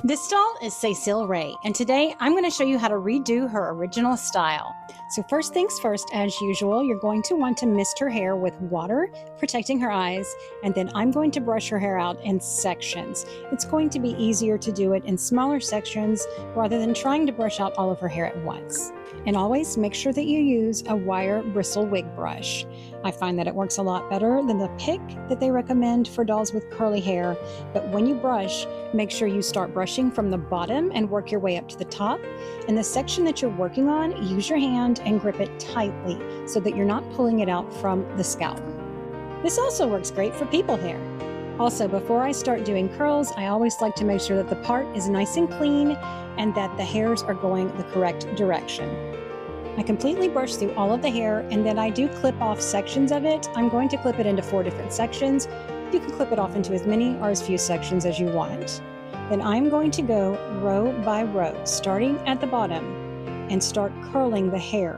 This doll is Cecile Ray, and today I'm going to show you how to redo her original style. So first things first, as usual, you're going to want to mist her hair with water, protecting her eyes, and then I'm going to brush her hair out in sections. It's going to be easier to do it in smaller sections rather than trying to brush out all of her hair at once. And always make sure that you use a wire bristle wig brush. I find that it works a lot better than the pick that they recommend for dolls with curly hair, but when you brush, make sure you start brushing from the bottom and work your way up to the top. In the section that you're working on, use your hand and grip it tightly so that you're not pulling it out from the scalp. This also works great for people hair. Also, before I start doing curls, I always like to make sure that the part is nice and clean and that the hairs are going the correct direction. I completely brush through all of the hair, and then I do clip off sections of it. I'm going to clip it into 4 different sections. You can clip it off into as many or as few sections as you want. Then I'm going to go row by row, starting at the bottom, and start curling the hair,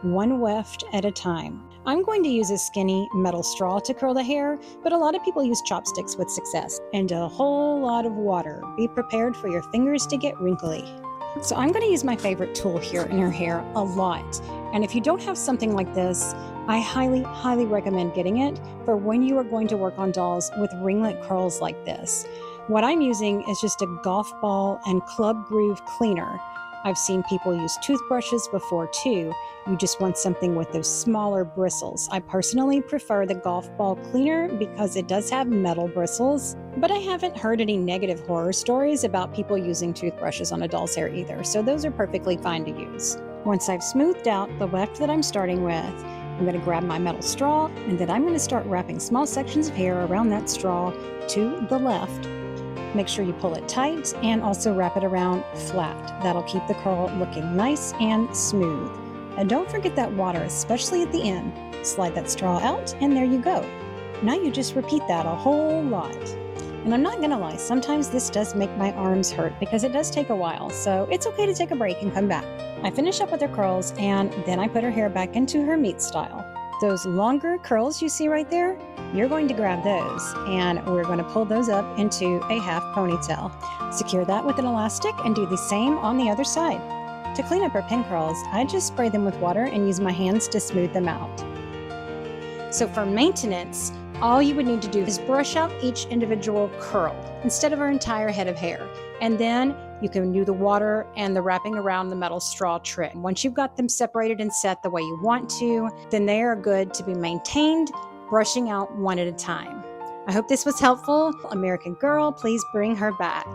one weft at a time. I'm going to use a skinny metal straw to curl the hair, but a lot of people use chopsticks with success, and a whole lot of water. Be prepared for your fingers to get wrinkly. So I'm going to use my favorite tool here in her hair a lot. And if you don't have something like this, I highly recommend getting it for when you are going to work on dolls with ringlet curls like this. What I'm using is just a golf ball and club groove cleaner. I've seen people use toothbrushes before too. You just want something with those smaller bristles. I personally prefer the golf ball cleaner because it does have metal bristles, but I haven't heard any negative horror stories about people using toothbrushes on a doll's hair either, so those are perfectly fine to use. Once I've smoothed out the weft that I'm starting with, I'm going to grab my metal straw, and then I'm going to start wrapping small sections of hair around that straw to the left. Make sure you pull it tight and also wrap it around flat. That'll keep the curl looking nice and smooth. And don't forget that water, especially at the end. Slide that straw out and there you go. Now you just repeat that a whole lot. And I'm not gonna lie, sometimes this does make my arms hurt because it does take a while, so it's okay to take a break and come back. I finish up with her curls and then I put her hair back into her meat style. Those longer curls you see right there, you're going to grab those and we're going to pull those up into a half ponytail. Secure that with an elastic and do the same on the other side. To clean up her pin curls, I just spray them with water and use my hands to smooth them out. So for maintenance, all you would need to do is brush out each individual curl instead of her entire head of hair. And then you can do the water and the wrapping around the metal straw trick. Once you've got them separated and set the way you want to, then they are good to be maintained, brushing out one at a time. I hope this was helpful. American Girl, please bring her back.